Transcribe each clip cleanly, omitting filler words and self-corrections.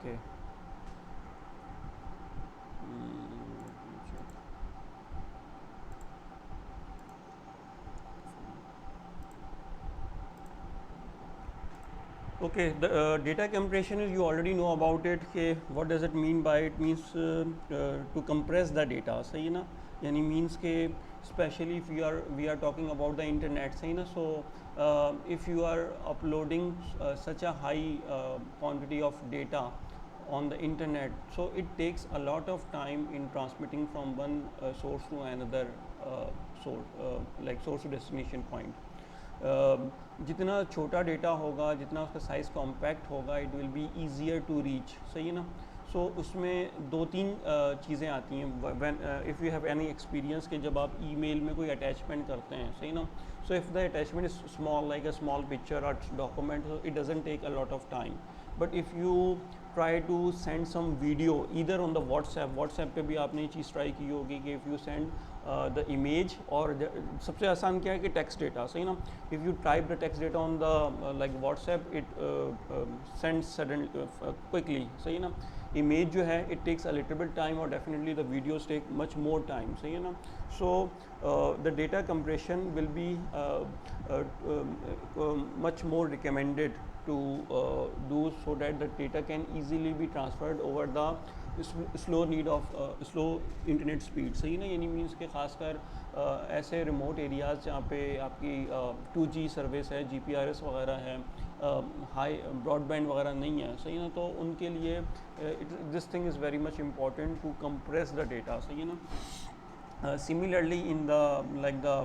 Okay. Let me check. Okay, the data compression is, you already know about it. Okay, what does it mean by it? Means to compress the data. सही है ना? यानी means के especially if we are talking about the internet, सही ना? So if you are uploading such a high quantity of data on the internet, so it takes a lot of time in transmitting from one source to another source, like source to destination point. जितना छोटा data होगा, जितना उसका size compact होगा, it will be easier to reach, सही है ना? सो उसमें दो तीन चीज़ें आती हैं when if you have any experience कि जब आप ईमेल में कोई अटैचमेंट करते हैं, सही ना? So if the attachment is small like a small picture और document, it doesn't take a lot of time. But if you try to send some video either on the WhatsApp पे भी आपने ये चीज़ ट्राई की होगी कि if you send the image, और सबसे आसान क्या है कि टेक्स्ट डेटा, सही ना? If you type the text data on the like WhatsApp, it send sudden quickly, सही ना? इमेज जो है it takes a little bit time, और definitely the videos take much more time, सही है ना? So the data compression will be much more recommended to do, so that the data can easily be transferred over the slow need of slow internet speed, सही ना? यानी means के खासकर ऐसे remote areas जहाँ पे आपकी 2G सर्विस है, GPRS वगैरह है, हाई ब्रॉडबैंड वगैरह नहीं है, सही ना? तो उनके लिए this thing is very much important to compress the data, सही है ना? Similarly, in the like the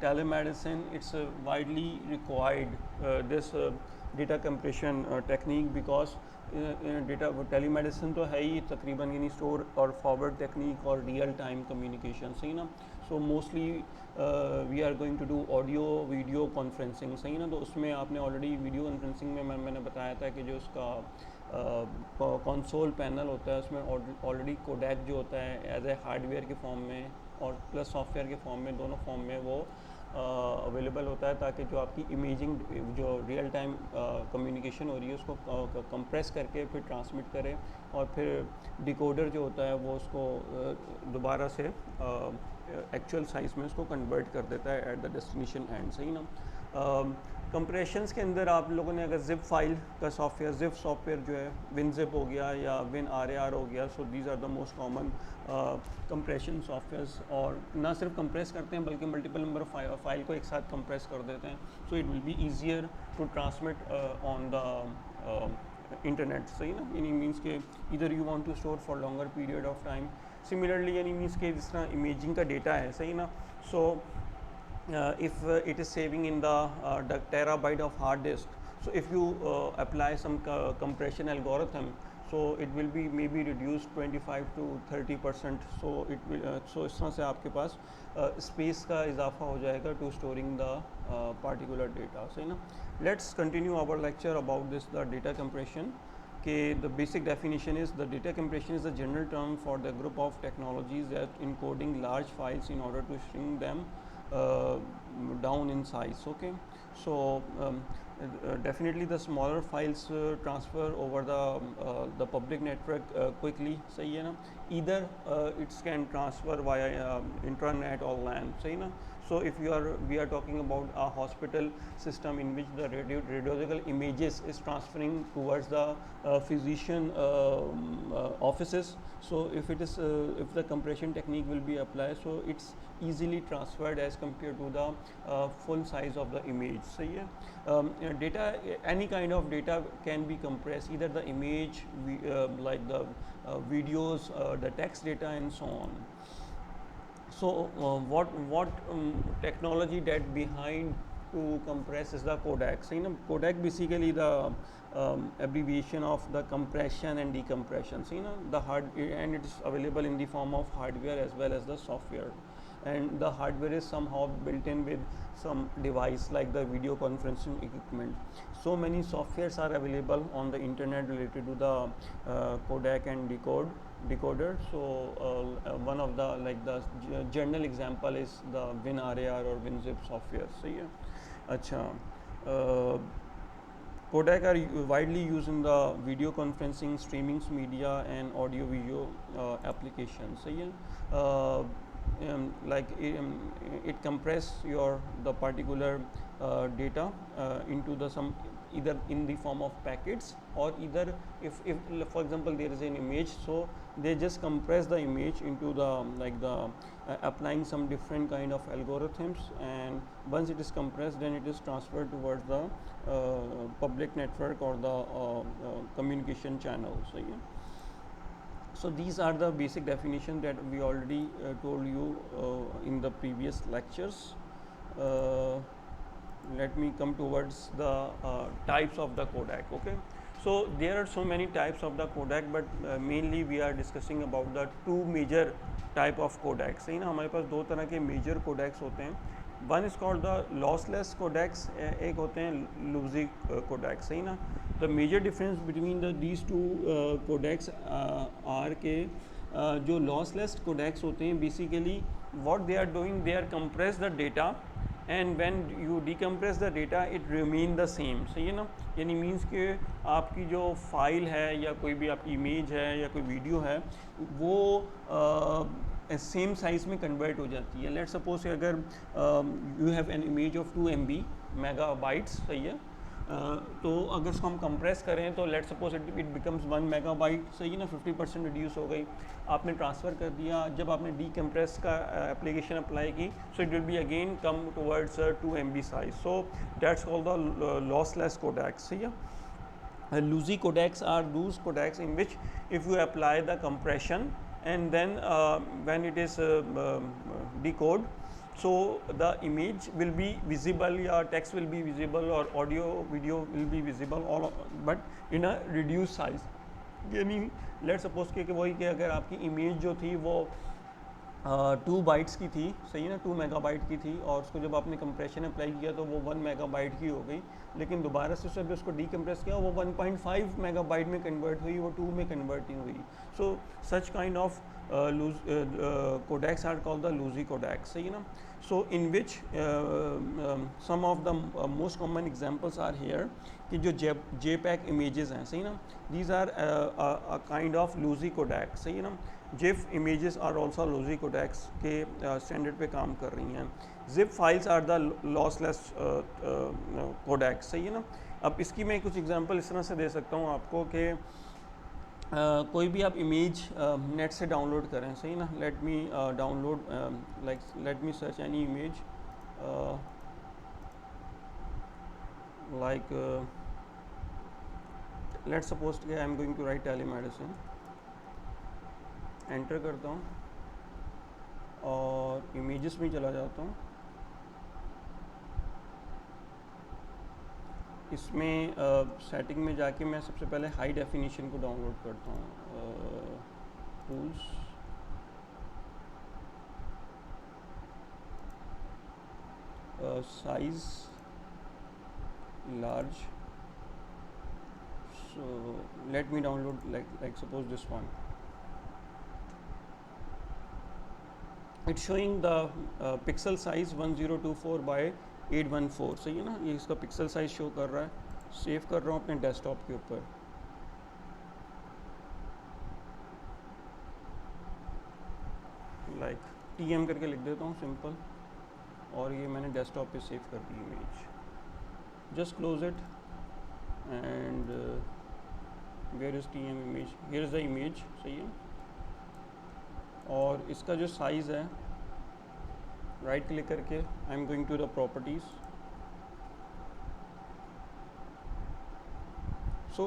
telemedicine, it's widely required this data compression technique, because data telemedicine तो है ही तकरीबन, यानी स्टोर और फॉरवर्ड टेक्निक और रियल टाइम कम्युनिकेशन, सही ना? So mostly we are going to do audio video conferencing, सही ना? तो उसमें आपने ऑलरेडी वीडियो कॉन्फ्रेंसिंग में मैंने बताया था कि जो उसका कंसोल पैनल होता है, उसमें ऑलरेडी कोडेक जो होता है एज ए हार्डवेयर के फॉर्म में और प्लस सॉफ्टवेयर के फॉर्म में, दोनों फॉर्म में वो अवेलेबल होता है, ताकि जो आपकी इमेजिंग जो रियल टाइम कम्युनिकेशन हो रही है उसको कंप्रेस करके फिर ट्रांसमिट करे, और फिर डिकोडर जो होता है वो उसको दोबारा से एक्चुअल साइज़ में उसको कन्वर्ट कर देता है एट द डेस्टिनेशन एंड, सही ना? कंप्रेशंस के अंदर आप लोगों ने अगर जिप फाइल का जिप सॉफ्टवेयर जो है, विनजिप हो गया या विन आर हो गया, so these are the most common compression softwares, और ना सिर्फ कंप्रेस करते हैं बल्कि मल्टीपल नंबर ऑफ फाइल को एक साथ कंप्रेस कर देते हैं, so it will be easier to transmit on the internet, सही ना? यानी मीन्स के इधर you want to store for longer period of time. Similarly यानी मीन्स के जिस तरह इमेजिंग का डेटा है, सही ना? सो if it is saving in the terabyte of hard disk, so if you apply some compression algorithm, so it will be maybe reduced 25 to 30%, so it will so इस तरह से आपके पास स्पेस का इजाफा हो जाएगा to storing the particular data, सही ना? Let's continue our lecture about this, the data compression. Okay, the basic definition is the data compression is a general term for the group of technologies that encoding large files in order to shrink them uh, down in size. Okay, so definitely the smaller files transfer over the public network quickly, सही है ना? Either it can transfer via intranet or LAN, सही ना? So if we are talking about a hospital system in which the radiological images is transferring towards the physician offices, so if it is if the compression technique will be applied, so it's easily transferred as compared to the full size of the image, सही है? Data, any kind of data can be compressed, either the image, like the videos, the text data, and so on. So what technology that behind to compress is the codec. So, codec basically the abbreviation of the compression and decompression. So, the and it is available in the form of hardware as well as the software. And the hardware is somehow built in with some device like the video conferencing equipment. So many softwares are available on the internet related to the codec and decoder. So one of the general example is the WinRAR or WinZip software. So yeah, अच्छा Codec are widely used in the video conferencing, streaming media, and audio video applications. So yeah, like it compress the particular data into the some, either in the form of packets, or either if for example there is an image, so they just compress the image into the like the applying some different kind of algorithms, and once it is compressed, then it is transferred towards the public network or the communication channel. So yeah, so these are the basic definition that we already told you in the previous lectures. Let me come towards the types of the codec. Okay, so there are so many types of the codec, but mainly we are discussing about the two major type of codecs. सही ना, हमारे पास दो तरह के major codecs होते हैं. One is called the lossless codecs, एक होते हैं lossy codecs. सही ना, the major difference between these two codecs are के जो lossless codecs होते हैं, basically what they are doing, they are compress the data, and when you decompress the data it remain the same. सही है ना, यानी मीन्स कि आपकी जो फाइल है या कोई भी आपकी इमेज है या कोई वीडियो है, वो सेम साइज़ में कन्वर्ट हो जाती है. लेट्स सपोज अगर you have an image of 2 MB megabytes, सही है, तो अगर उसको हम कंप्रेस करें तो let's suppose it becomes 1 megabyte. सही है ना, 50% रिड्यूस हो गई, आपने ट्रांसफ़र कर दिया. जब आपने डीकम्प्रेस का एप्लीकेशन अप्लाई की, so it will be again come towards 2 MB size. So that's called the lossless codecs. सही है. Lossy codecs are those codecs in which if you apply the compression and then when it is decode, so the image will be visible, या text will be visible, or audio video will be visible, all but in a reduced size. यानी let suppose कि वही कि अगर आपकी image जो थी वो 2 बाइट्स की थी, सही है ना, 2 मेगाबाइट की थी, और उसको जब आपने कंप्रेशन अप्लाई किया तो वो 1 मेगाबाइट की हो गई, लेकिन दोबारा से जब उसको डीकम्प्रेस किया वो 1.5 मेगाबाइट में कन्वर्ट हुई, वो 2 में कन्वर्ट नहीं हुई. So such kind of codecs are called the lossy codecs. सही है ना. So in which some of the most common examples are here कि जो JPEG images हैं, सही ना, these are a kind of lossy codec. सही है ना. GIF images are also lossy codecs के standard पे काम कर रही हैं. zip files are the lossless codecs. सही है ना. अब इसकी मैं कुछ एग्जांपल इस तरह से दे सकता हूँ आपको कि कोई भी आप इमेज नेट से डाउनलोड करें, सही ना. Let me download let me search any image like let's suppose कि I am going to write telemedicine. Enter करता हूँ और इमेजेस में चला जाता हूँ. इसमें सेटिंग में जाके मैं सबसे पहले हाई डेफिनेशन को डाउनलोड करता हूँ. Tools, size large. So let me download like suppose this one. It's showing the pixel size 1024 by 814. सही है ना, ये इसका पिक्सल साइज शो कर रहा है. सेव कर रहा हूँ अपने डेस्कटॉप के ऊपर. लाइक TM करके लिख देता हूँ सिंपल, और ये मैंने डेस्कटॉप पे सेव कर दी image. Just close it and where is TM image? Here is the image. सही है. और इसका जो साइज़ है, राइट क्लिक करके I am going to the properties. So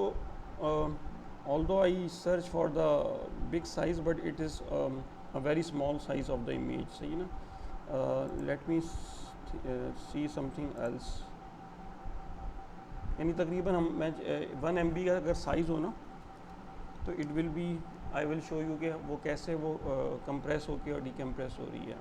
although I search for the big size, but it is a very small size of the image. सही है ना. Let me see something else. यानी तकरीबन हम मैं 1 MB का अगर साइज़ हो ना, तो it will B, I will show you कि वो कैसे वो कंप्रेस होके और डीकम्प्रेस हो रही है.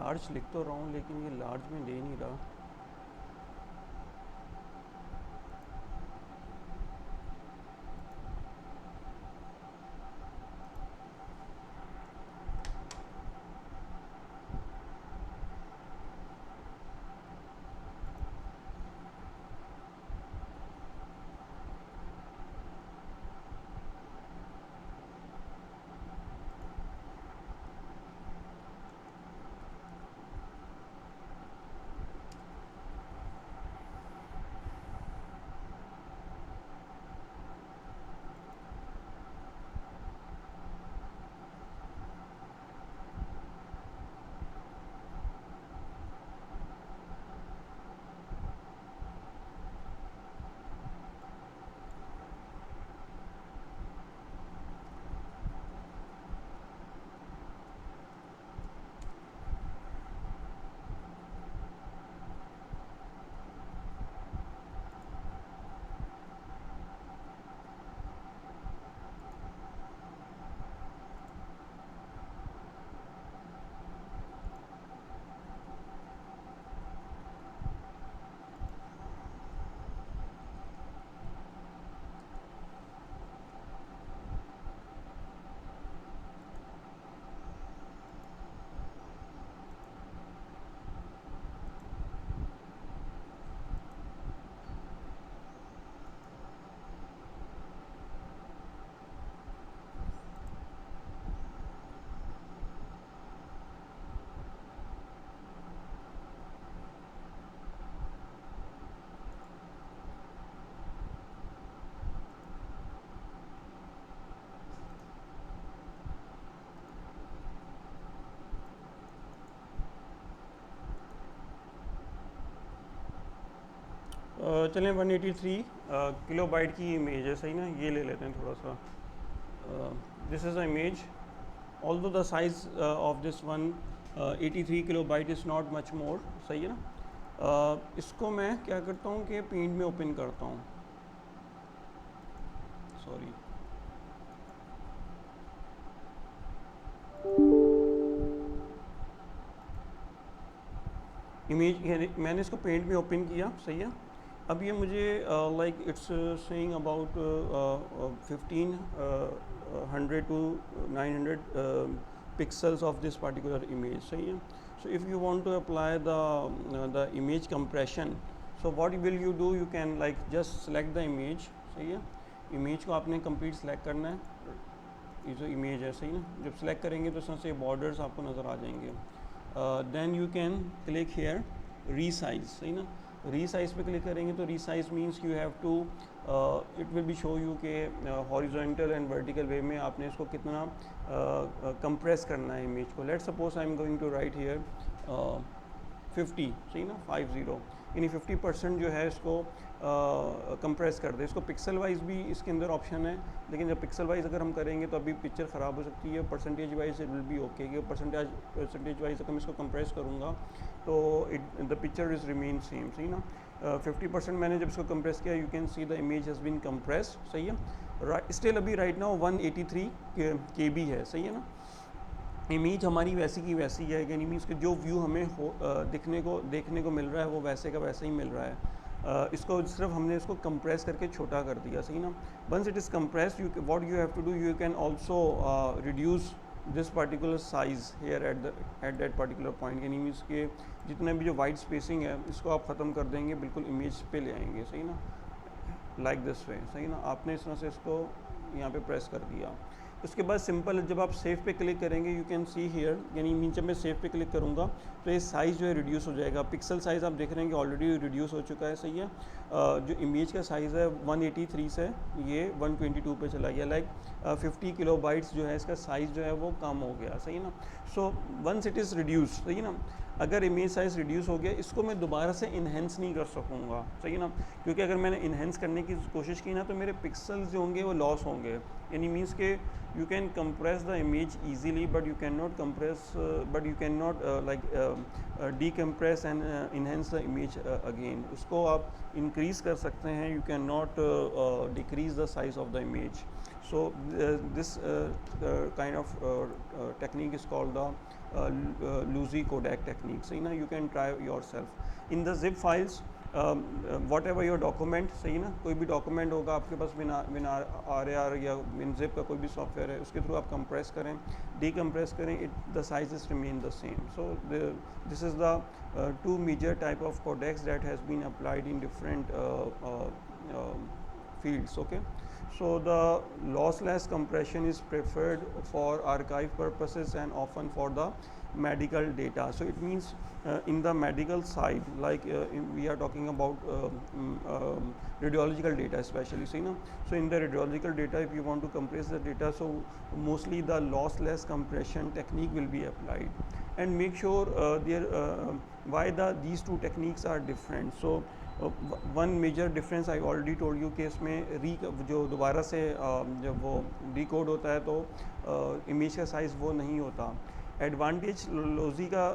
लार्ज लिख तो रहा हूँ लेकिन ये लार्ज में दे नहीं रहा। चलें 183 किलोबाइट की इमेज है, सही ना, ये ले लेते हैं थोड़ा सा। This is a image, although the size of this 183 kilobyte is not much more, सही है ना। इसको मैं क्या करता हूँ कि पेंट में ओपन करता हूँ, सॉरी, इमेज मैंने इसको पेंट में ओपन किया, सही है। अब ये मुझे like it's saying about 1500 to 900 pixels of this particular image, सही है। So if you want to apply the image compression, so what will you do, you can like just select the image, सही है। Image को आपने complete select करना है, ये जो इमेज है, सही ना। जब सेलेक्ट करेंगे तो इसमें से बॉर्डर्स आपको नज़र आ जाएंगे। Then you can click here resize, सही ना। रीसाइज पे क्लिक करेंगे तो resize means you have to, it will be show you के हॉरिजॉन्टल एंड वर्टिकल वे में आपने इसको कितना कंप्रेस करना है इमेज को। Let's suppose I am going to write here 50, सही ना, 50, यानी 50% जो है इसको कंप्रेस कर दे। इसको पिक्सल वाइज भी इसके अंदर ऑप्शन है, लेकिन जब पिक्सल वाइज अगर हम करेंगे तो अभी पिक्चर ख़राब हो सकती है। Percentage wise it will be okay, कि परसेंटेज वाइज अगर मैं इसको कंप्रेस करूँगा तो the picture is remain same, सही ना। 50% मैंने जब इसको कंप्रेस किया, you can see the image has been compress, सही है। स्टिल अभी राइट नाउ 183 KB है, सही है ना। इमेज हमारी वैसी की वैसी है, यानी मीन्स कि जो व्यू हमें देखने को मिल रहा है वो वैसे का वैसे ही मिल रहा है। इसको सिर्फ हमने इसको कंप्रेस करके छोटा कर दिया, सही ना। Once it is compressed, you what you have to do, you can also reduce this particular size here at that particular point, यानी मीन्स के जितने भी जो वाइट स्पेसिंग है इसको आप ख़त्म कर देंगे, बिल्कुल इमेज पे ले आएंगे, सही ना, लाइक दिस वे, सही ना। आपने इस तरह से इसको यहाँ पे प्रेस कर दिया। उसके बाद सिंपल जब आप सेव पे क्लिक करेंगे, यू कैन सी हियर, यानी नीचे मैं सेव पे क्लिक करूँगा तो ये साइज़ जो है रिड्यूस हो जाएगा। पिक्सल साइज़ आप देख रहे हैं कि ऑलरेडी रिड्यूस हो चुका है, सही है। जो इमेज का साइज़ है 183 से ये 122 पे चला गया, लाइक 50 किलोबाइट्स जो है इसका साइज़ जो है वो कम हो गया, सही ना। So once it is reduce, सही ना, अगर इमेज साइज़ रिड्यूस हो गया, इसको मैं दोबारा से इन्हेंस नहीं कर सकूँगा, सही ना, क्योंकि अगर मैंने इन्हेंस करने की कोशिश की ना तो मेरे पिक्सल्स जो होंगे वो लॉस होंगे। यानी मीन्स के you can compress the image easily, but you cannot compress but you cannot decompress and enhance the image again. उसको आप increase कर सकते हैं, you cannot decrease the size of the image. So this kind of technique is called the Lucy Kodak technique. So you can try yourself in the zip files. Whatever your document, सही ना, कोई भी document होगा आपके पास win are या win zip का कोई भी सॉफ्टवेयर है, उसके थ्रू आप कंप्रेस करें, डीकम्प्रेस करें, it the sizes remain the same. So this is the two major type of codecs that has been applied in different fields. Okay, so the lossless compression is preferred for archive purposes and often for the medical data. So it means in the medical side, like we are talking about radiological data especially. So in the radiological data, if you want to compress the data, so mostly the lossless compression technique will be applied. And make sure why these two techniques are different. So one major difference I already told you कि इसमें जो दोबारा से जब वो decode होता है तो इमेज का साइज़ वो नहीं होता. एडवांटेज लोजी का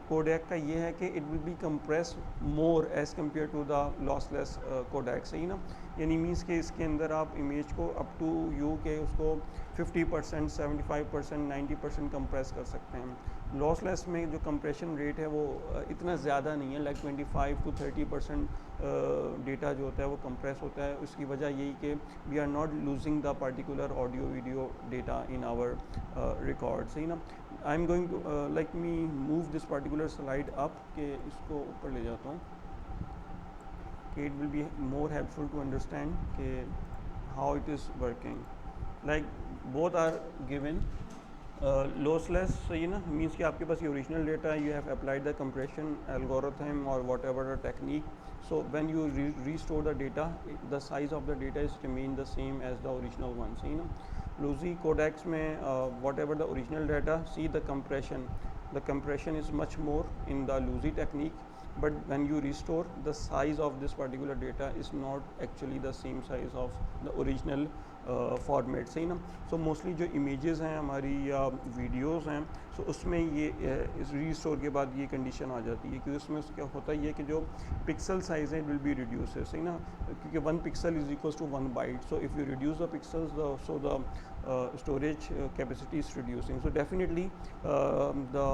कोडेक का ये है कि it will be compress more as compare to the lossless codec. सही ना, यानी मीन्स कि इसके अंदर आप इमेज को अप टू यू के उसको 50%, 75%, 90% कंप्रेस कर सकते हैं. लॉसलेस में जो कंप्रेशन रेट है वो इतना ज़्यादा नहीं है, लाइक 25 to 30% डेटा जो होता है वो कंप्रेस होता है. उसकी वजह यही कि we are not losing the particular audio video data in our record. सही ना, I am going to like me move this particular slide up, कि इसको ऊपर ले जाता हूँ कि it will be more helpful to understand कि how it is working. Like both are given. Lossless सही ना, मीन्स कि आपके पास ये ओरिजिनल डेटा है, you have applied the compression algorithm और what ever the technique. So when you restore the data, the size of the data is remain the same as the original one. So Lucy codecs में whatever the original data, see the compression is much more in the Lucy technique, but when you restore, the size of this particular data is not actually the same size of the original format. सही ना. So mostly जो images हैं हमारी या videos हैं, सो उसमें ये इस रीस्टोर के बाद ये कंडीशन आ जाती है कि उसमें क्या होता है कि जो पिक्सल साइज़ है विल बी रिड्यूस है. सही ना, क्योंकि 1 pixel is equals to 1 byte. So if you reduce the pixels, so the storage capacity is reducing. So definitely the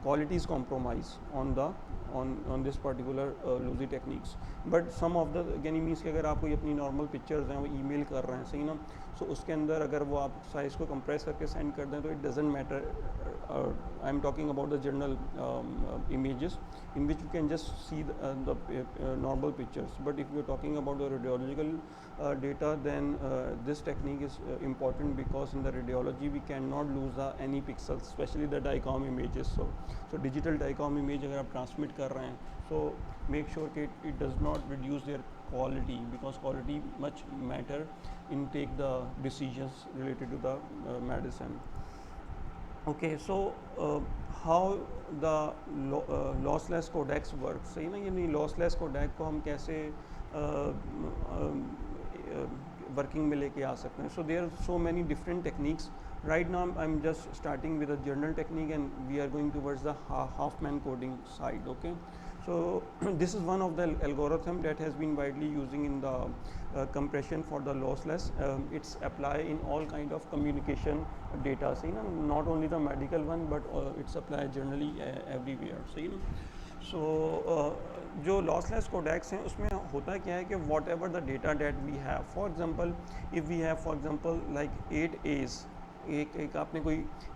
quality is compromised on this particular Lucy techniques. But some of the again means कि अगर आप कोई अपनी normal pictures हैं वो email कर रहे हैं, सही ना, सो उसके अंदर अगर वो आप साइज़ को कंप्रेस करके सेंड कर दें तो it doesn't matter. I am talking about the general images in which you can just see the normal pictures. But if you are talking about the radiological data, then this technique is important, because in the radiology we cannot lose any pixels, especially the DICOM images. So digital DICOM image अगर आप transmit कर रहे हैं, so make sure that it does not reduce their quality, because quality much matter in take the decisions related to the medicine. Okay, so how the lossless codecs work. सही ना, यानी lossless codec को हम कैसे working में लेके आ सकते हैं. So there are so many different techniques. Right now I'm just starting with a general technique, and we are going towards the Huffman coding side. Okay, so this is one of the algorithm that has been widely using in the compression for the lossless. It's applied in all kind of communication data. So not only the medical one, but it's applied generally everywhere. So जो lossless codecs हैं उसमें होता क्या है कि whatever the data that we have, for example if we have for example like 8 A's, एक आपने कोई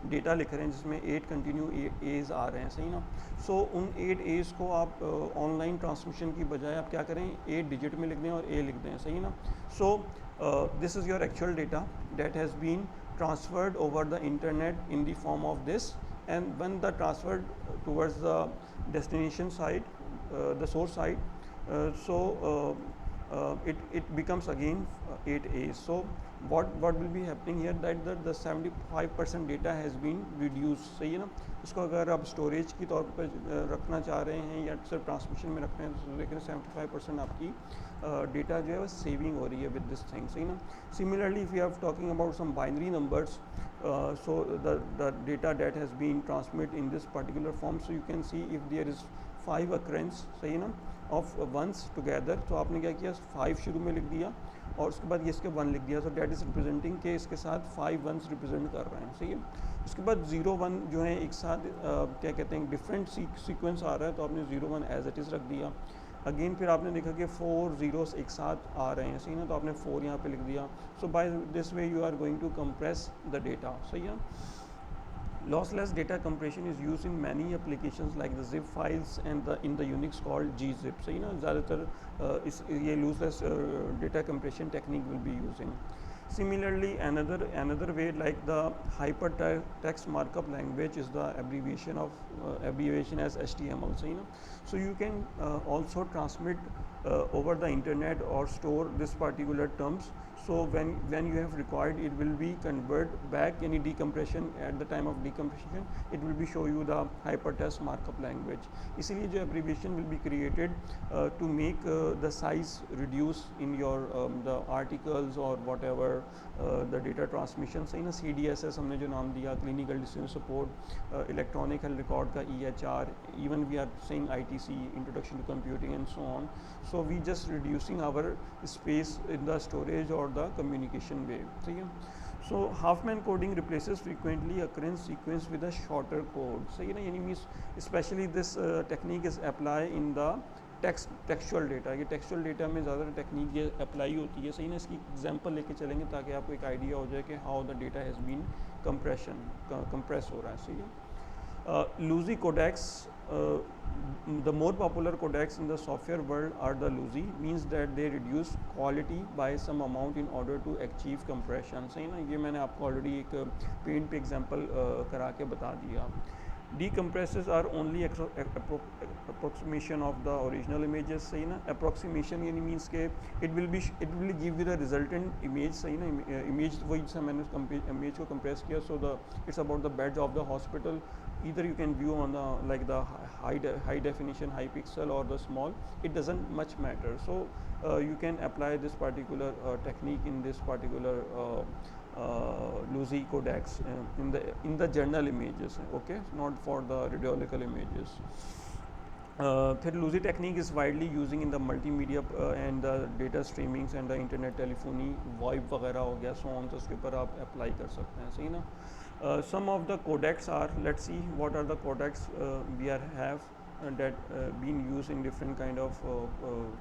डेटा लिख रहे हैं जिसमें 8 कंटिन्यू एज आ रहे हैं. सही ना, सो उन 8 एज को आप ऑनलाइन ट्रांसमिशन की बजाय आप क्या करें, 8 डिजिट में लिख दें और ए लिख दें. सही ना. So this is your actual data that has been transferred over the internet in the form of this, and when the transferred towards the destination side, the source side, so it becomes again 8 A's. So what will be happening here, that the 75% data has been reduced. सही है ना. इसको अगर आप storage की तौर पर रखना चाह रहे हैं या सिर्फ ट्रांसमिशन में रख रहे हैं, तो देखिए 75% आपकी डेटा जो है वो सेविंग हो रही है विद दिस थिंग. सही ना. Similarly if you are talking about some binary numbers, so the data that has been transmitted in this particular form, so you can see if there is 5 occurrence, सही ना, of once together. तो आपने क्या किया, 5 शुरू में लिख दिया और उसके बाद ये इसके 1 लिख दिया. सो डैट इज़ रिप्रेजेंटिंग के इसके साथ 5 वंस रिप्रेजेंट कर रहे हैं, सही है. उसके बाद 0 1 जो है एक साथ क्या कहते हैं डिफरेंट सीक्वेंस आ रहा है, तो आपने 0 1 एज इट इज़ रख दिया. अगेन फिर आपने देखा कि 4 zeros एक साथ आ रहे हैं, सही ना, तो आपने 4 यहाँ पे लिख दिया. So by this way you are going to compress the data, सही है. Lossless data compression is used in many applications like the zip files and in the Unix called gzip. So ज़्यादातर इस ये lossless data compression technique will be using. Similarly, another way like the hypertext markup language is the abbreviation as HTML. So you can also transmit over the internet or store this particular terms. So when you have required, it will be convert back any decompression. At the time of decompression, it will be show you the hypertext markup language. इसीलिए जो abbreviation will be created to make the size reduce in your the articles or whatever the data transmission. सही ना, CDSS हमने जो नाम दिया, clinical decision support, electronic health record का EHR, even we are saying ITC, introduction to computing and so on. So we just reducing our space in the storage or the communication way, ठीक है. So Huffman coding replaces frequently occurring sequence with a shorter code, सही ना, यानी means especially this technique is apply in the textual data. ये textual data में ज़्यादा technique ये apply होती है, सही ना. इसकी एग्जांपल लेके चलेंगे ताकि आपको एक आइडिया हो जाए कि how the data has been compress हो रहा है, सही है. Lossy codecs, the more popular codecs in the software world are the lossy, means that they reduce quality by some amount in order to achieve compression, सही ना. ये मैंने आपको ऑलरेडी एक पेंट पे एग्जांपल करा के बता दिया. Decompresses are only approximation of the original images, सही ना. Approximation यानी means के it will give you the resultant image, सही ना. Image वही से मैंने image को compress किया. So it's about the beds of the hospital. Either you can view on the like the high definition, high pixel, or the small. It doesn't much matter. So you can apply this particular technique in this particular Lossy codecs in the journal images, okay, not for the radiological images. फिर Lossy technique is widely using in the multimedia and the data streamings and the internet telephony, VoIP वगैरह हो गया, so on, तो उसके ऊपर आप apply कर सकते हैं, सही ना. Some of the codecs are, let's see what are the codecs we have that being used in different kind of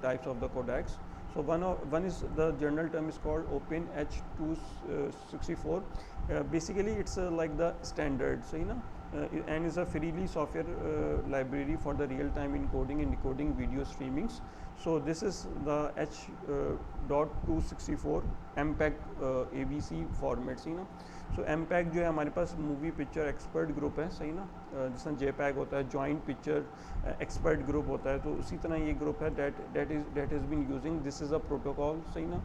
types of the codecs. So one is the general term is called OpenH264. Basically it's like the standard, so and is a freely software library for the real-time encoding and decoding video streamings. So this is the H.264 MPEG ABC format, सही ना. So MPEG जो है हमारे पास movie picture expert group है, सही ना. जिसमें JPEG होता है, जॉइंट पिक्चर एक्सपर्ट ग्रुप होता है, तो उसी तरह ये ग्रुप है that has been using, this is a protocol, सही ना,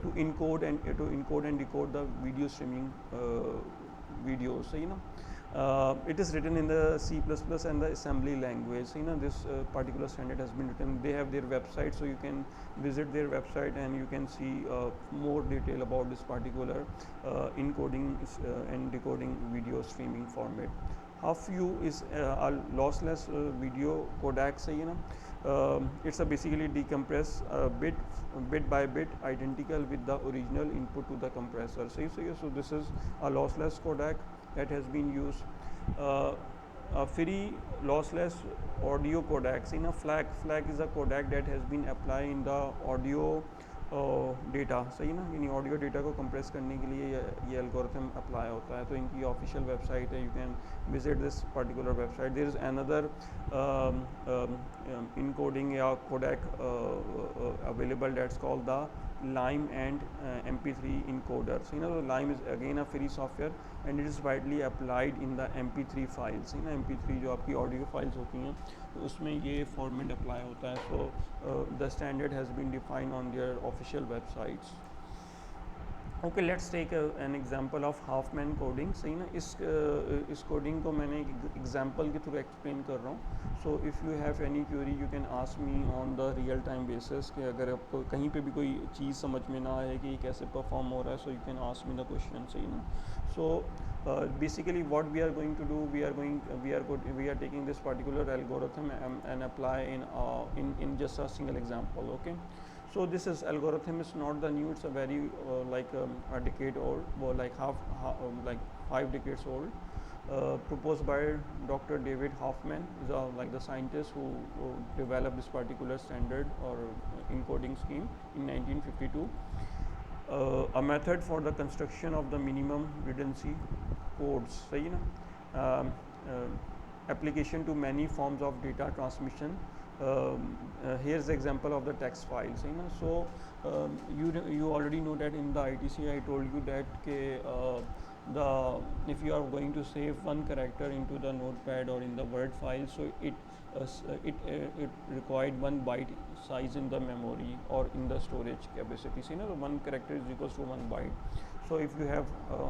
to encode and decode the video streaming videos, सही ना. It is written in the C++ and the assembly language, so this particular standard has been written. They have their website, so you can visit their website and you can see more detail about this particular encoding and decoding video streaming format. HuffView is a lossless video codec, it's a basically decompress bit by bit identical with the original input to the compressor. So this is a lossless codec that has been used. A free lossless audio codec, FLAC is a codec that has been applied in the audio data, सही ना, यानी audio data को compress करने के लिए ये algorithm apply होता है. तो इनकी ऑफिशियल वेबसाइट है, you can visit this particular website. There is another encoding या codec available that's called the Lime and MP3 encoder. So the Lime is again a free software and it is widely applied in the MP3 files. MP3 जो आपकी audio files होती हैं तो उसमें ये format apply होता है. So the standard has been defined on their official websites. Okay, let's take an example of Huffman coding, सही ना. इस कोडिंग को मैंने एग्जाम्पल के थ्रू एक्सप्लेन कर रहा हूँ. सो if you have any query you can ask me on the real time basis, कि अगर आपको कहीं पे भी कोई चीज़ समझ में ना आए कि कैसे परफॉर्म हो रहा है, so you can ask me the question, सही ना. सो Basically what we are going to do, we are taking this particular algorithm and apply in just a single example. Okay, so this is algorithm is not the new, it's a very a decade old, or like like 5 decades old, proposed by Dr. David Hoffman, is like the scientist who developed this particular standard or encoding scheme in 1952. A method for the construction of the minimum redundancy codes, सही है ना, application to many forms of data transmission. Here's the example of the text files, you know. So you already know that in the ITC I told you that if you are going to save one character into the notepad or in the Word file, so it required 1 byte size in the memory or in the storage capacity. So, you know, one character is equals to 1 byte. So if you have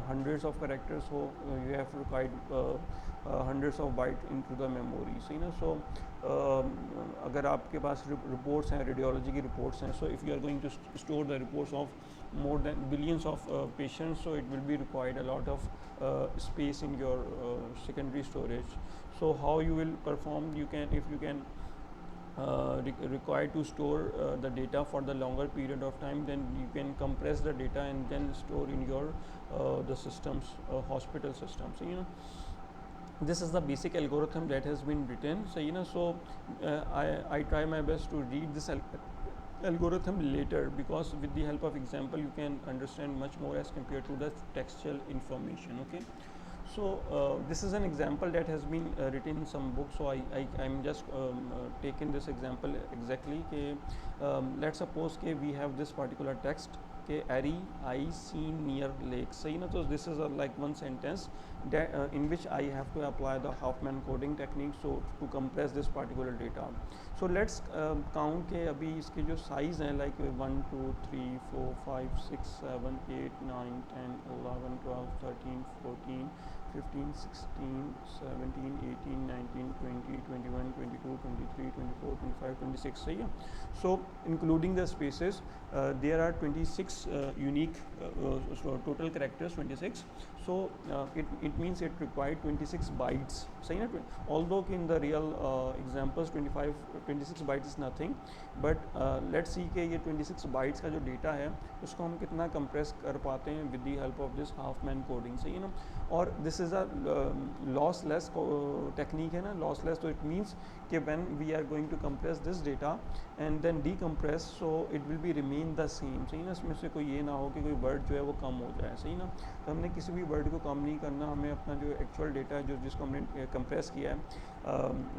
hundreds of characters, so you have required hundreds of byte into the memory. So, you know, so अगर आपके पास reports हैं, radiology की reports हैं, so if you are going to store the reports of more than billions of patients, so it will be required a lot of space in your secondary storage. So how you will perform, you can, if you can required to store the data for the longer period of time, then you can compress the data and then store in your the systems, hospital systems. So, you know, this is the basic algorithm that has been written. So, you know, so I try my best to read this algorithm later, because with the help of example you can understand much more as compared to the textual information. Okay, so this is an example that has been written in some books, so I'm just taking this example exactly. Let's suppose we have this particular text, Ari I seen near lake. So, you know, so this is like one sentence that in which I have to apply the Huffman coding technique, so to compress this particular data. So let's count के अभी इसके जो size हैं, like 1 2 3 4 5 6 7 8 9 10 11 12 13 14 15 16 17 18 19 20 21 22 23 24 25 26. सही है. So including the spaces, there are 26 unique so total characters 26. So it means it required 26 bytes. सही है. Although in the real examples 26 bytes is nothing, but let's see कि ये 26 bytes का जो data है उसको हम कितना compress कर पाते हैं with the help of this Huffman coding. सही है ना. और this is a lossless technique है ना, lossless. तो it means कि when we are going to compress this data and then decompress, so it will be remain the same. सही ना. इसमें से कोई ये ना हो कि कोई word जो है वो कम हो जाए. सही ना. तो हमने किसी भी word को कम नहीं करना, हमें अपना जो actual data है जिसको हमने compress किया है,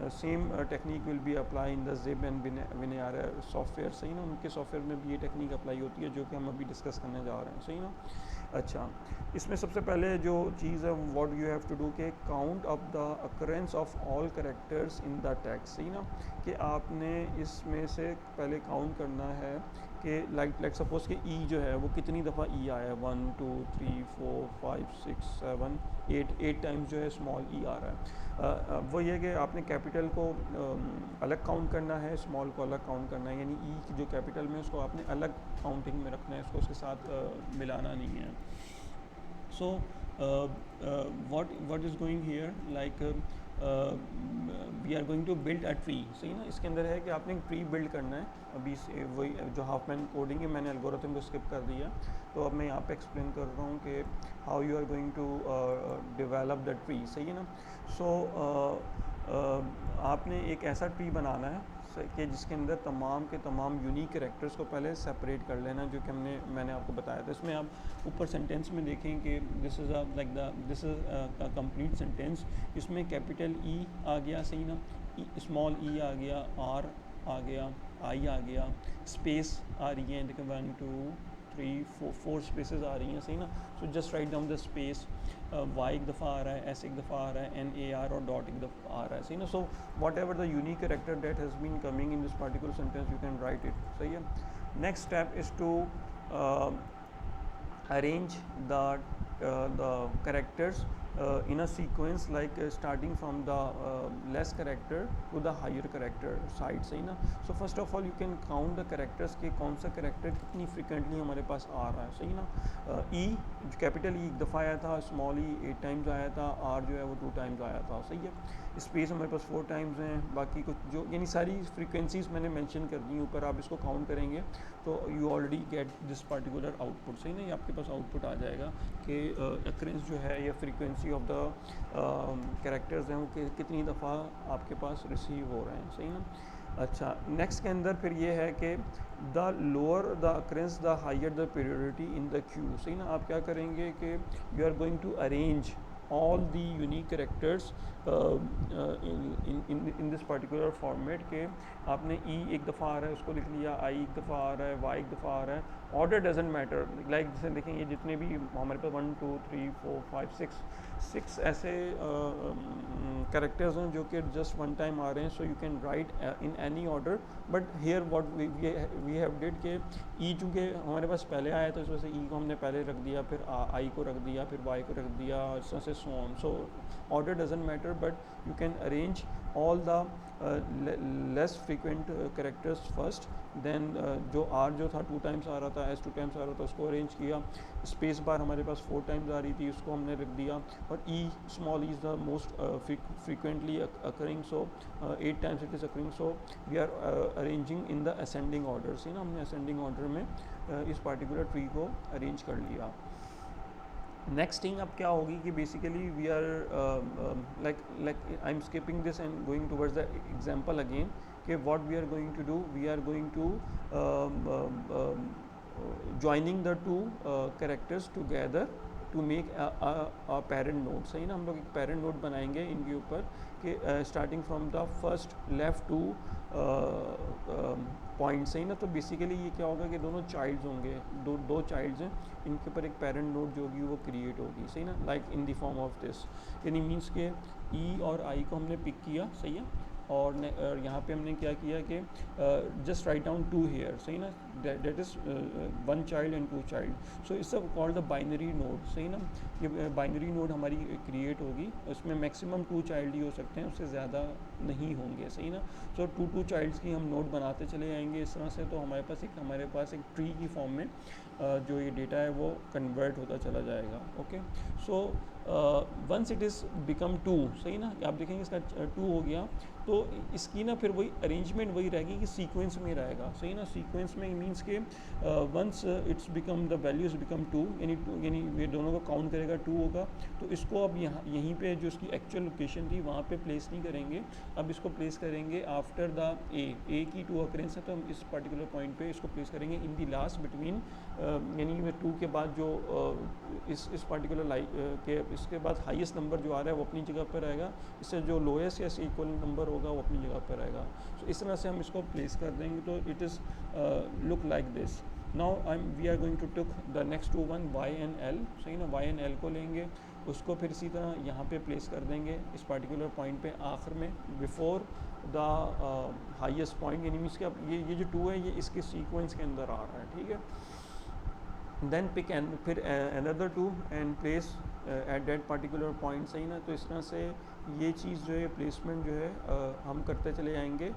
same technique will be apply in the zip and WinRAR software. सही ना. उनके सॉफ्टवेयर में भी ये टेक्निक अप्लाई होती है जो कि हम अभी डिस्कस करने जा रहे हैं. सही ना. अच्छा, इसमें सबसे पहले जो चीज़ है what you have to do के count of the occurrence of all characters in the text. सही ना. कि आपने इसमें से पहले काउंट करना है कि लाइक सपोज कि ई जो है वो कितनी दफ़ा ई आया है. 1 2 3 4 5 6 7 8 टाइम्स जो है स्मॉल ई आ रहा है. वो ये कि आपने कैपिटल को अलग काउंट करना है, स्मॉल को अलग काउंट करना है. यानी ई की जो कैपिटल में उसको आपने अलग काउंटिंग में रखना है, उसको उसके साथ मिलाना नहीं है. So what is going here, like we are going to build a tree. सही ना. इसके अंदर है कि आपने एक ट्री बिल्ड करना है. अभी से वही जो हाफमैन कोडिंग है, मैंने एल्गोरिथम को स्किप कर दिया, तो अब मैं यहाँ पे एक्सप्लेन कर रहा हूँ कि how you are going to develop the tree. सही है ना. सो आपने एक ऐसा ट्री बनाना है कि जिसके अंदर तमाम के तमाम यूनिक कैरेक्टर्स को पहले सेपरेट कर लेना, जो कि मैंने आपको बताया था. इसमें आप ऊपर सेंटेंस में देखें कि this is this is a complete sentence. इसमें कैपिटल ई आ गया. सही ना. स्मॉल ई आ गया, आर आ गया, आई आ गया, स्पेस आ रही है. देखिए 1 2 3 4 स्पेसेस आ रही हैं. सही ना. So just write down the space. Y एक दफ़ा आ रहा है, एस एक दफ़ा आ रहा है, एन ए आर और डॉट एक दफ़ा आ रहा है. सही ना. So whatever the unique character that has been coming in this particular sentence you can write it. सही है. Next step is to arrange the characters in a sequence like starting from the less character to the higher character side, सही ना. So first of all you can count the characters के कौन सा character कितनी frequently हमारे पास आ रहा है, सही ना. E कैपिटल E एक दफ़ा आया था, स्मॉल E 8 टाइम्स आया था, R जो है वो 2 टाइम्स आया था, सही है. स्पेस हमारे पास 4 टाइम्स हैं, बाकी कुछ जो यानी सारी फ्रीक्वेंसीज मैंने मेंशन कर दी ऊपर, आप इसको काउंट करेंगे तो you already get this particular output, सही ना. ये आपके पास आउटपुट आ जाएगा कि अक्रेंस जो है या फ्रीक्वेंसी ऑफ द कैरेक्टर्स हैं वो कितनी दफ़ा आपके पास रिसीव हो रहे हैं, सही ना. अच्छा, नेक्स्ट के अंदर फिर ये है कि the lower the occurrence the higher the periodicity in the queue, सही ना. आप क्या करेंगे कि you are going to arrange all the unique characters in this particular format के आपने E एक दफ़ा आ रहा है उसको लिख लिया, I एक दफ़ा आ रहा है, Y एक दफ़ा आ रहा है, ऑर्डर डजेंट मैटर. लाइक जैसे देखेंगे जितने भी हमारे पास 1 2 3 4 5 6 ऐसे कैरेक्टर्स हैं जो कि जस्ट वन टाइम आ रहे हैं. So you can write in any order, but here what we have did K E चूँकि हमारे पास पहले आया तो इस वजह से E को हमने पहले रख दिया, फिर I को रख दिया, फिर Y को रख दिया, इस तरह से so on. So order doesn't matter, but you can arrange all the less frequent characters first, then जो R जो था 2 टाइम्स आ रहा था, S 2 टाइम्स आ रहा था, उसको अरेंज किया. स्पेस बार हमारे पास 4 टाइम्स आ रही थी, उसको हमने रख दिया. और E small E is the most frequently occurring, so 8 times it is occurring, so we are arranging in the ascending order, सही ना. हमने ascending order में इस particular tree को अरेंज कर लिया. नेक्स्ट थिंग अब क्या होगी कि basically we are like I am skipping this and going towards the example again कि what we are going to do, we are going to joining the two characters together to make a parent node, सही ना. हम लोग एक parent node बनाएंगे इनके ऊपर कि starting from the first left two point, सही ना. तो बेसिकली ये क्या होगा कि दोनों चाइल्ड्स होंगे, दो चाइल्ड्स हैं, इनके ऊपर एक पेरेंट नोड जो होगी वो क्रिएट होगी, सही ना. Like in the form of this, यानी मीन्स के E और I को हमने पिक किया, सही है. और यहाँ पे हमने क्या किया कि जस्ट राइट डाउन 2 हेयर, सही ना. That is 1 child and 2 child. So it's called the binary node, सही ना. ये बाइनरी नोड हमारी क्रिएट होगी, उसमें मैक्सिमम 2 चाइल्ड ही हो सकते हैं, उससे ज़्यादा नहीं होंगे, सही ना. सो 2 चाइल्ड्स की हम नोड बनाते चले जाएंगे इस तरह से. तो हमारे पास एक ट्री की फॉर्म में जो ये डेटा है वो कन्वर्ट होता चला जाएगा. Okay, so once it is become 2, सही ना. आप देखेंगे इसका 2 हो गया, तो इसकी ना फिर वही अरेंजमेंट वही रहेगी कि सीक्वेंस में रहेगा, सही ना. सीक्वेंस में मीन्स के once it's become the values become 2, यानी ये दोनों को काउंट करेगा 2 होगा. तो इसको अब यहीं पे जो इसकी एक्चुअल लोकेशन थी वहाँ पे प्लेस नहीं करेंगे, अब इसको प्लेस करेंगे आफ्टर द ए की 2 अकरेंस है, तो हम इस पर्टिकुलर पॉइंट पे इसको प्लेस करेंगे इन दी लास्ट बिटवीन, यानी 2 के बाद जो इस पर्टिकुलर के इसके बाद हाईएस्ट नंबर जो आ रहा है वो अपनी जगह पर रहेगा, इससे जो लोएस्ट या इक्वल नंबर होगा वो अपनी जगह पर रहेगा. सो इस तरह से हम इसको प्लेस कर देंगे, तो it is look like this. Now we are going to took the next 2 1 Y and L, सही ना. Y and L को लेंगे, उसको फिर इसी तरह यहाँ पे प्लेस कर देंगे इस पर्टिकुलर पॉइंट पे आखिर में, बिफोर द हाईएस्ट पॉइंट, यानी मीन्स कि अब ये जो 2 है ये इसके सीक्वेंस के अंदर आ रहा है, ठीक है. देन पिक एंड फिर another 2 and place at that particular point, सही ना. तो इस तरह से ये चीज़ जो है प्लेसमेंट जो है हम करते चले जाएंगे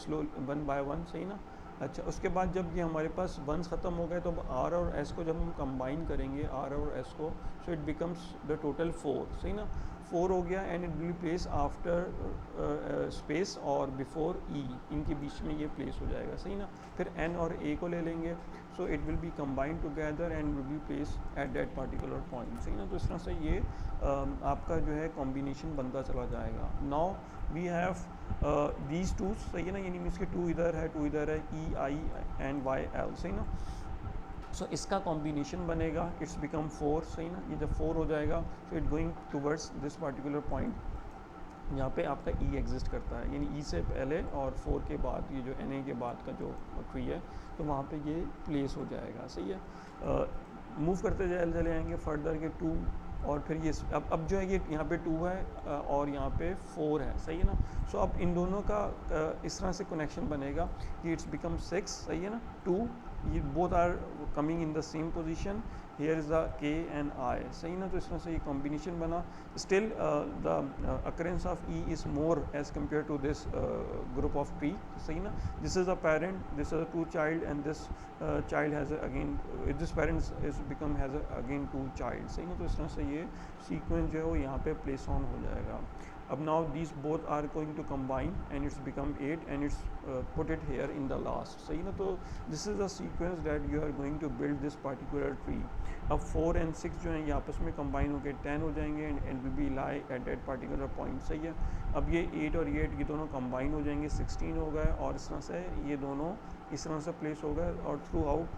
स्लो 1 by 1, सही ना. अच्छा, उसके बाद जब ये हमारे पास 1s ख़त्म हो गए तो अब R और S को जब हम कंबाइन करेंगे, R और S को, so it becomes the total 4, सही ना. 4 हो गया and it will place after space और बिफोर E, इनके बीच में ये प्लेस हो जाएगा, सही ना. फिर N और A को ले लेंगे, सो it will B combined together and will be place at that particular point, सही ना. तो इस तरह से ये आपका जो है कॉम्बिनेशन बनता चला जाएगा. नाउ वी हैव दीज 2, सही है ना. यानी मीन्स के 2 इधर है, 2 इधर है, E I and Y L, सही ना. सो इसका कॉम्बिनेशन बनेगा, इट्स बिकम 4, सही ना. ये जब 4 हो जाएगा so it going towards this particular point, यहाँ पे आपका E एग्जिस्ट करता है, यानी E से पहले और 4 के बाद, ये जो Na के बाद का जो ट्री है, तो वहाँ पे ये प्लेस हो जाएगा, सही है. मूव करते चले जाएंगे फर्दर के 2, और फिर ये अब जो है ये यहाँ पे 2 है और यहाँ पे 4 है, सही है ना. सो अब इन दोनों का इस तरह से कनेक्शन बनेगा कि इट्स बिकम 6, सही है ना. 2 ये both are coming in the same position, here is the K and I, सही ना। तो इस तरह से ये कॉम्बिनेशन बना। Still the occurrence of E is more as compare to this group of tree, सही ना। This is a parent, this is a two child and this child has again, this parents is become has again two child, सही ना। तो इस तरह से ये sequence जो है वो यहाँ पे प्लेस ऑन हो जाएगा। अब now these both are going to combine and it's become 8 and it's put it here in the last, सही ना। तो this is the sequence that you are going to build this particular tree. अब 4 and 6 जो हैं ये आपस में combine होकर 10 हो जाएंगे and will be lie at that particular point, सही है। अब ये 8 और 8 ये दोनों combine हो जाएंगे, 16 हो गए, और इस तरह से ये दोनों इस तरह से प्लेस हो गए, और थ्रू आउट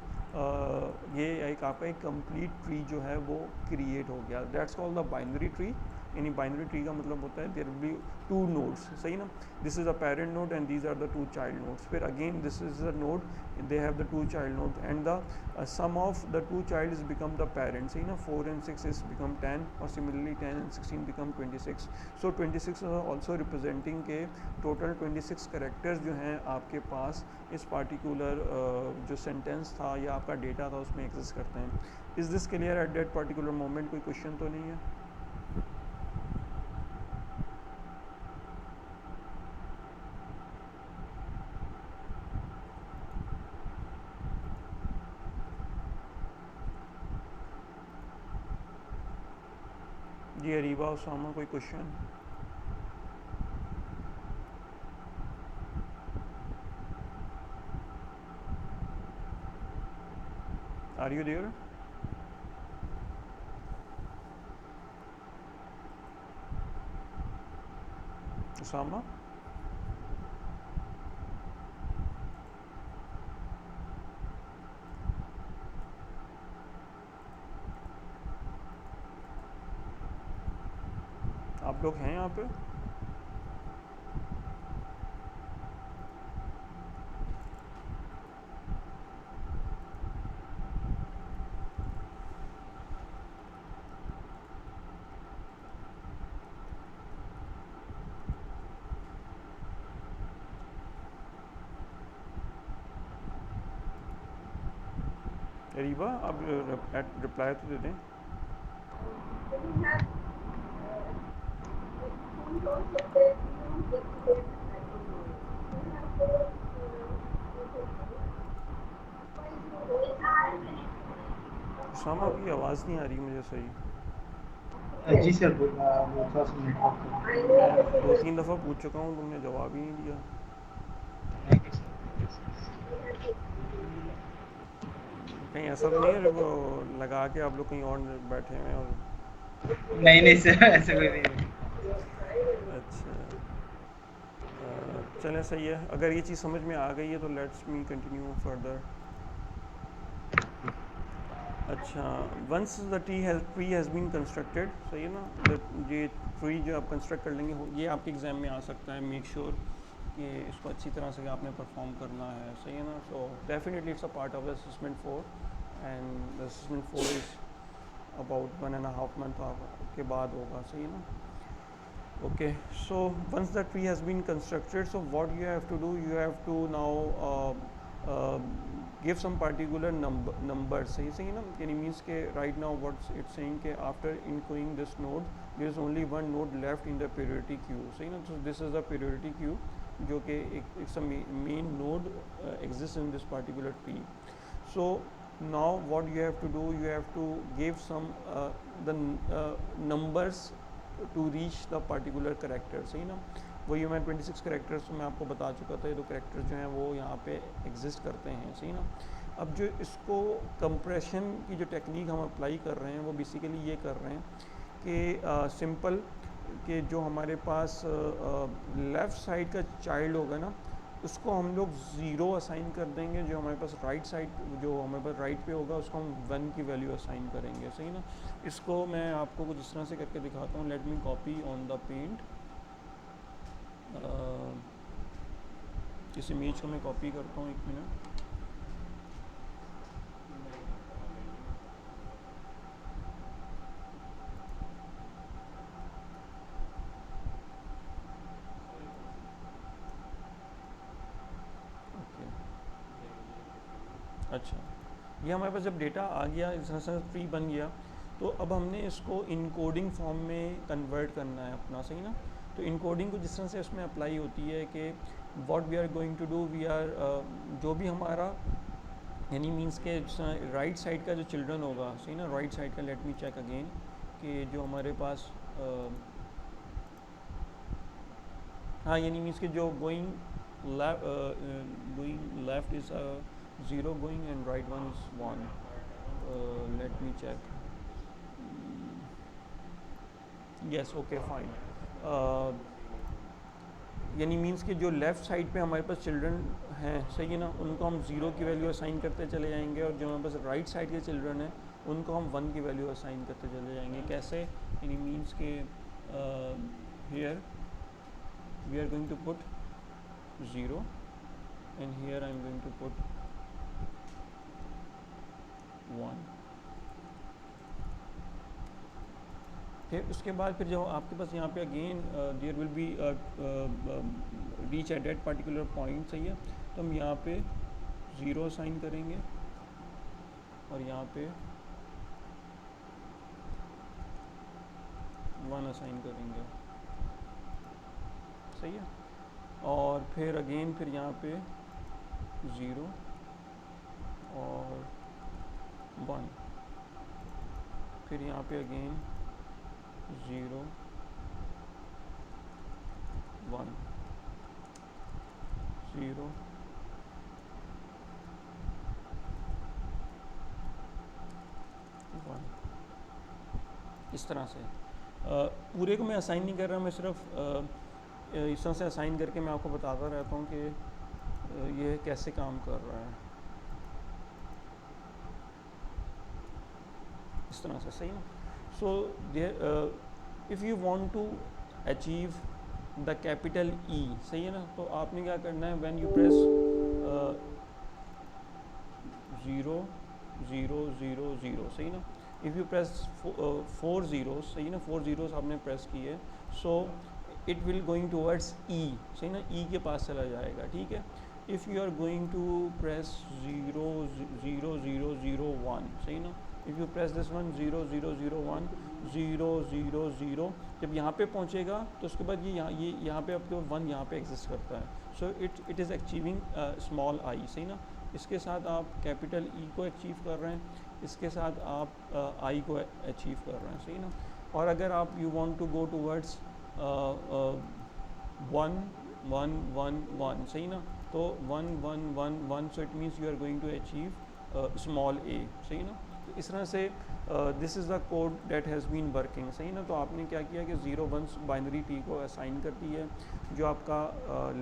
ये एक आपका एक कंप्लीट ट्री जो है वो क्रिएट हो गया। That's called the binary tree. यानी बाइनरी ट्री का मतलब होता है there will be two nodes, सही ना। This is a parent node and these are the two child nodes. फिर again this is the node, they have the two child node and the sum of the two child is become the parent, सही ना। 4 and 6 is become 10 और similarly 10 and 16 become 26। So 26 also representing के total 26 characters जो हैं आपके पास इस particular जो sentence था या आपका डेटा था उसमें एग्जिस्ट करते हैं। Is this clear at that particular moment? कोई क्वेश्चन तो नहीं है? जी अरीबा, उसामा, कोई question? Are you there? Usama? आप लोग हैं यहाँ पे? अरीबा आप रिप्लाई तो दे दें। उसामा की आवाज़ नहीं आ रही मुझे सही। जी सर, वो थोड़ा सा मैं नेटवर्क 2-3 दफ़ा पूछ चुका हूँ, तुमने जवाब ही नहीं दिया। कहीं ऐसा तो नहीं है वो लगा के आप लोग कहीं और बैठे हुए हैं और? नहीं नहीं सर, ऐसा कोई नहीं है। अच्छा, चलें सही है। अगर ये चीज़ समझ में आ गई है तो लेट्स मी कंटिन्यू फर्दर। अच्छा, once the tree has been constructed, सही है ना। ये ट्री जो आप कंस्ट्रक्ट कर लेंगे ये आपके एग्ज़ाम में आ सकता है। मेक श्योर कि इसको अच्छी तरह से आपने परफॉर्म करना है, सही है ना। So definitely it's a part of the assessment 4 and the assessment 4 is about 1.5 month के बाद होगा, सही है ना। Okay, so once the tree has been constructed, so what you have to do, you have to now give some particular numbers, सही ना। यानी means के right now what it's saying के after including this node, there is only one node left in the priority queue, सही ना। So this is the priority queue जो कि it's a main node exists in this particular tree. So now what you have to do, you have to give some the numbers to reach the particular character, सही ना। वही मैं 26 characters मैं आपको बता चुका था, ये दो करेक्टर्स जो हैं वो यहाँ पे एग्जिस्ट करते हैं, सही ना। अब जो इसको कंप्रेशन की जो टेक्निक हम अप्लाई कर रहे हैं वो बेसिकली ये कर रहे हैं कि सिंपल कि जो हमारे पास लेफ़्ट साइड का चाइल्ड होगा ना उसको हम लोग ज़ीरो असाइन कर देंगे, जो हमारे पास राइट साइड जो हमारे पास राइट पे होगा उसको हम 1 की वैल्यू असाइन करेंगे, सही ना। इसको मैं आपको कुछ इस तरह से करके दिखाता हूँ। Let me copy on the paint. इस इमेज को मैं कॉपी करता हूँ, 1 मिनट। ओके, अच्छा, ये हमारे पास जब डेटा आ गया, इस तरह से ट्री बन गया, तो अब हमने इसको इनकोडिंग फॉर्म में कन्वर्ट करना है अपना, सही ना। तो इनकोडिंग को जिस तरह से उसमें अप्लाई होती है कि what we are going to do, we are जो भी हमारा यानी मीन्स के राइट साइड का जो चिल्ड्रन होगा, सही ना, राइट साइड का, लेट मी चेक अगेन कि जो हमारे पास हाँ, यानी मीन्स के जो going left is 0 going and right one is 1, let me check, yes, okay, fine. यानी मीन्स कि जो लेफ़्ट साइड पे हमारे पास चिल्ड्रन हैं, सही है ना, उनको हम 0 की वैल्यू असाइन करते चले जाएंगे, और जो हमारे पास राइट साइड के चिल्ड्रन हैं उनको हम 1 की वैल्यू असाइन करते चले जाएंगे। कैसे? यानी मीन्स के here we are going to put 0 and here I am going to put 1। फिर उसके बाद फिर जो आपके पास यहाँ पे again there will be reach at that particular point, सही है, तो हम यहाँ पे 0 असाइन करेंगे और यहाँ पे 1 असाइन करेंगे, सही है। और फिर अगेन फिर यहाँ पे 0 और 1, फिर यहाँ पे अगेन 0 1 0 1, इस तरह से। पूरे को मैं असाइन नहीं कर रहा, मैं सिर्फ इस तरह से असाइन करके मैं आपको बताता रहता हूँ कि ये कैसे काम कर रहा है, इस तरह से, सही ना। So if you want to achieve the capital E, सही है ना, तो आपने क्या करना है, व्हेन यू प्रेस 0 0 0 0, सही ना, इफ़ यू प्रेस 4 zeros, सही ना, 4 zeros आपने प्रेस किए, so it will going towards E, सही ना, ई के पास चला जाएगा, ठीक है। If you are going to press 0 0 0 0 1, सही ना, if you press this one 0 0 0 1 0 0 0, जब यहाँ पे पहुँचेगा तो उसके बाद ये यहाँ पे आपके 1 यहाँ पे एग्जिस्ट करता है, so it is achieving small I, सही ना। इसके साथ आप कैपिटल ई को अचीव कर रहे हैं, इसके साथ आप आई को अचीव कर रहे हैं, सही ना। और अगर आप you want to go towards 1 1 1 1, सही ना, तो 1 1 1 1, so it means you are going to achieve small E, सही ना। तो इस तरह से this is the code that has been working, सही ना। तो आपने क्या किया कि 0 1 बाइनरी टी को असाइन कर दी है, जो आपका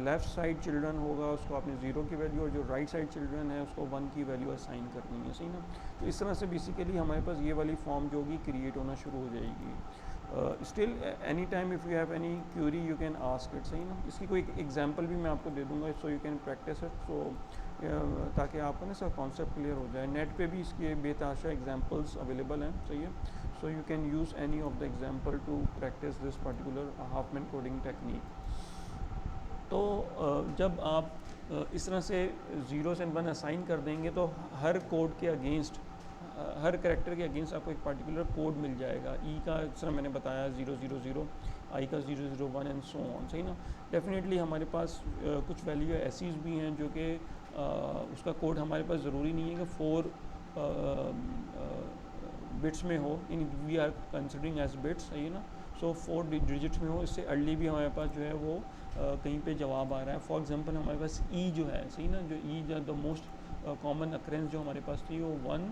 लेफ़्ट साइड चिल्ड्रन होगा उसको आपने 0 की वैल्यू, और जो राइट साइड चिल्ड्रन है उसको 1 की वैल्यू असाइन करनी है, सही ना। तो इस तरह से बेसिकली हमारे पास ये वाली फॉर्म जो होगी क्रिएट होना शुरू हो जाएगी। Still any time if you have any Curie you can ask it, सही ना। इसकी कोई एग्जांपल भी मैं आपको दे दूंगा, so you can practice it, so ताकि आपको ना इसका कॉन्सेप्ट क्लियर हो जाए। नेट पे भी इसके बेतहाशा एग्जांपल्स अवेलेबल हैं, सही है, so you can use any of the example to practise this particular Huffman coding technique. तो जब आप इस तरह से 0 से 1 असाइन कर देंगे तो हर कोड के अगेंस्ट, हर करेक्टर के अगेंस्ट आपको एक पर्टिकुलर कोड मिल जाएगा। ई का जिस तरह मैंने बताया 0 0 0, आई का 0 0 1 एंड सो ऑन, सही ना। डेफिनेटली हमारे पास कुछ वैल्यू ऐसी भी हैं जो कि उसका कोड हमारे पास ज़रूरी नहीं है कि 4 बिट्स में हो, in we are considering as bits, सही है ना। सो 4 डिजिट्स में हो, इससे अर्ली भी हमारे पास जो है वो कहीं पे जवाब आ रहा है। फॉर एग्जांपल हमारे पास ई जो है, सही ना, जो ई जो द मोस्ट कॉमन अक्रेंस जो हमारे पास थी वो 1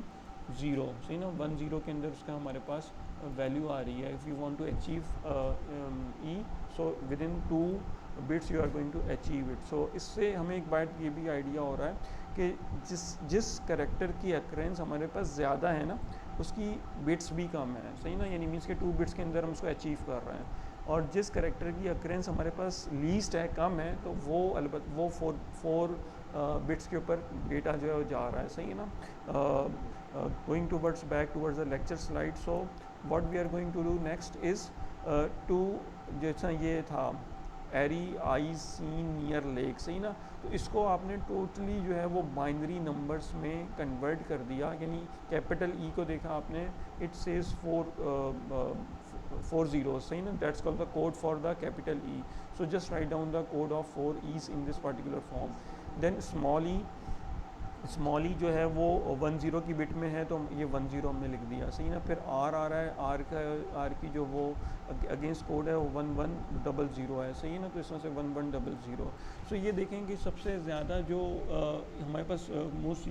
0, सही ना, 1 0 के अंदर उसका हमारे पास वैल्यू आ रही है। If you want to achieve E, so with in 2 bits you are going to achieve it. So इससे हमें एक बात ये भी आइडिया हो रहा है कि जिस करेक्टर की अक्रेंस हमारे पास ज़्यादा है ना, उसकी बिट्स भी कम है, सही ना, यानी मीन्स के 2 बिट्स के अंदर हम उसको अचीव कर रहे हैं। और जिस करेक्टर की अक्रेंस हमारे पास लीस्ट है, कम है, तो वो अलबत्त वो 4 बिट्स के ऊपर डेटा जो है वो जा रहा है, सही है ना। Going towards back towards the lecture slide, so what we are going to do next is to, जैसा ये था एरी आई सीन नियर लेक, सही ना। तो इसको आपने टोटली जो है वो बाइनरी नंबर्स में कन्वर्ट कर दिया, यानी कैपिटल ई को देखा आपने, इट सेज 4 zeros, सही ना, that's called the code for the capital E. So just write down the code of 4 Es in this particular form. Then small E जो है वो 10 की बिट में है, तो ये 10 हमने लिख दिया, सही ना. फिर आर आ रहा है, आर की जो वो अगेंस्ट कोड है वो 1100 है, सही है ना. तो इसमें से 1100. सो ये देखें कि सबसे ज़्यादा जो हमारे पास मोस्ट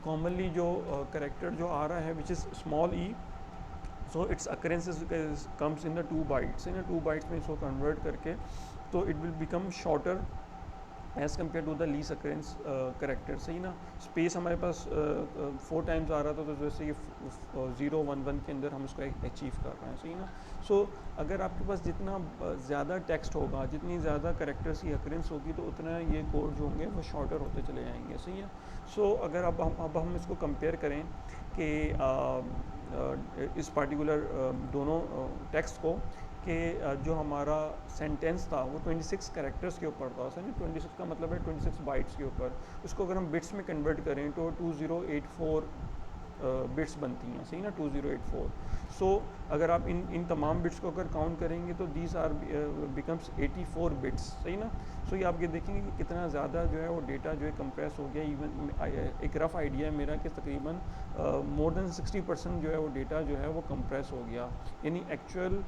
कॉमनली जो करेक्टर जो आ रहा है which is small E, so its occurrences comes in the 2 bytes, है ना. 2 बाइट्स में इसको कन्वर्ट करके तो it will become shorter as compare to the least occurrence character, सही ना. स्पेस हमारे पास 4 टाइम्स आ रहा था, तो जैसे ये 0 1 1 के अंदर हम उसको अचीव कर रहे हैं, सही ना. सो अगर आपके पास जितना ज़्यादा टेक्स्ट होगा, जितनी ज़्यादा करेक्टर्स की अकरेंस होगी, तो उतना ये कोड जो होंगे वो शॉर्टर होते चले जाएंगे, सही है. सो अगर अब हम इसको कंपेयर करें कि इस पार्टिकुलर दोनों टेक्स्ट को कि जो हमारा सेंटेंस था वो 26 कैरेक्टर्स के ऊपर था, सही. 26 का मतलब है 26 बाइट्स के ऊपर. उसको अगर हम बिट्स में कन्वर्ट करें तो 2084 बिट्स बनती हैं, सही ना, 2084. सो अगर आप इन तमाम बिट्स को अगर काउंट करेंगे तो दीज आर बिकम्स 84 बिट्स, सही ना. सो ये आप ये देखेंगे कि कितना ज़्यादा जो है वो डेटा जो है कंप्रेस हो गया. इवन एक रफ़ आइडिया है मेरा कि तकरीबन मोर देन 60% जो है वो डेटा जो है वो कंप्रेस हो गया. यानी actual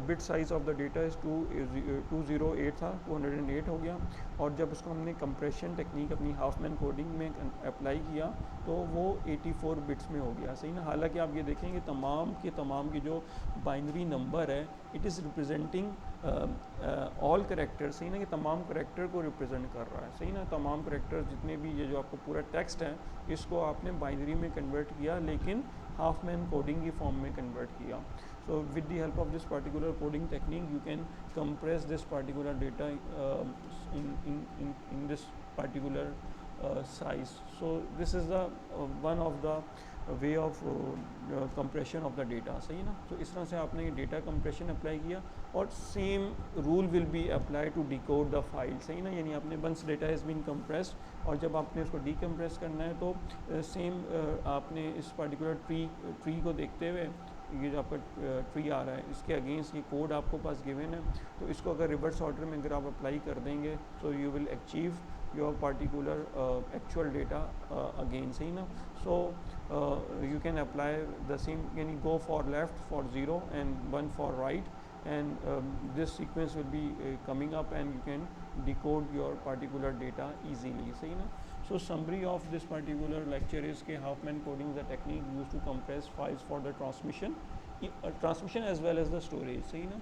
bit size of the data is 208 था, 208 हो गया. और जब उसको हमने कंप्रेशन टेक्निक अपनी हाफमैन कोडिंग में अप्लाई किया तो वो 84 बिट्स में हो गया, सही ना. हालांकि आप ये देखेंगे तमाम की जो बाइनरी नंबर है, it is representing all character, सही ना. कि तमाम करेक्टर को रिप्रेजेंट कर रहा है, सही ना. तमाम करेक्टर जितने भी ये जो आपको पूरा टेक्स्ट है, इसको आपने बाइनरी में कन्वर्ट किया, लेकिन हाफमैन कोडिंग की फॉर्म में कन्वर्ट किया. So with the help of this particular coding technique, you can compress this particular data in this particular size. So this is the one of the way of compression of the data, सही ना. तो इस तरह से आपने ये data compression apply किया, और same rule will be apply to decode the file, सही ना. यानी आपने once data has been compressed, और जब आपने उसको डीकम्प्रेस करना है तो सेम आपने इस पर्टिकुलर ट्री को देखते हुए, ये जो आपका ट्री आ रहा है इसके अगेंस्ट ये कोड आपको पास गिवन है, तो इसको अगर रिवर्स ऑर्डर में अगर आप अप्लाई कर देंगे तो you will achieve your particular actual data again, सही ना. So you can apply the same, यानी go for left for 0 and 1 for right, and this sequence will be coming up and you can decode your particular data easily, सही ना. So summary of this particular lecture is कि Huffman coding is a technique used to compress files for the transmission as well as the storage, सही ना.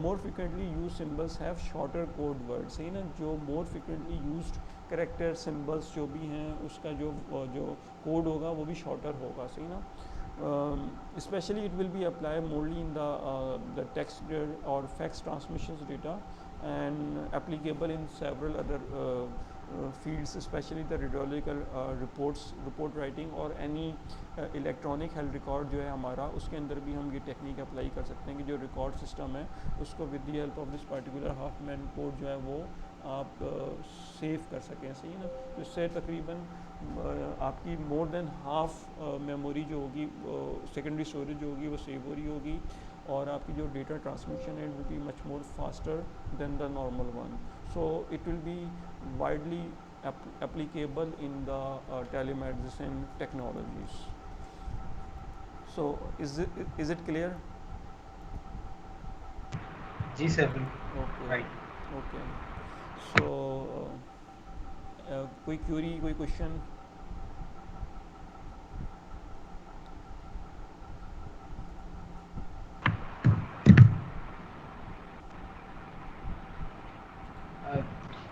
More frequently used symbols have shorter code words, सही ना. जो more frequently used character symbols जो भी हैं उसका जो कोड होगा वो भी shorter होगा, सही ना. Especially it will be applied morely in the text or fax transmissions data, and applicable in several other fields, especially the radiological report writing और any electronic health record जो है हमारा, उसके अंदर भी हम ये टेक्निक अप्लाई कर सकते हैं कि जो रिकॉर्ड सिस्टम है उसको with the help of this particular Hopman code जो है वो आप सेव कर सकें, सही ना. तो इससे तकरीबन आपकी मोर देन हाफ मेमोरी जो होगी, सेकेंडरी स्टोरेज जो होगी वो सेव हो रही होगी, और आपकी जो डेटा ट्रांसमिशन है will be much more faster than the normal one. So it will B widely applicable in the telemedicine technologies. So is it clear? जी सर, बिल्कुल. Okay. राइट. Okay. So कोई क्यूरी, कोई question?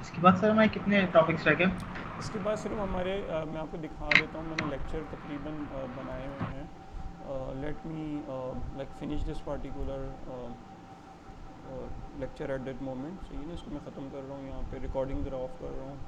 इसके बाद sir हमारे कितने topics रह गए? इसके बाद सिर्फ हमारे मैं आपको दिखा देता हूँ, मैंने लेक्चर तकरीबन बनाए हुए हैं. Let me like finish this particular lecture at that moment, सही ना. इसको मैं ख़त्म कर रहा हूँ, यहाँ पे रिकॉर्डिंग ज़रा ऑफ कर रहा हूँ.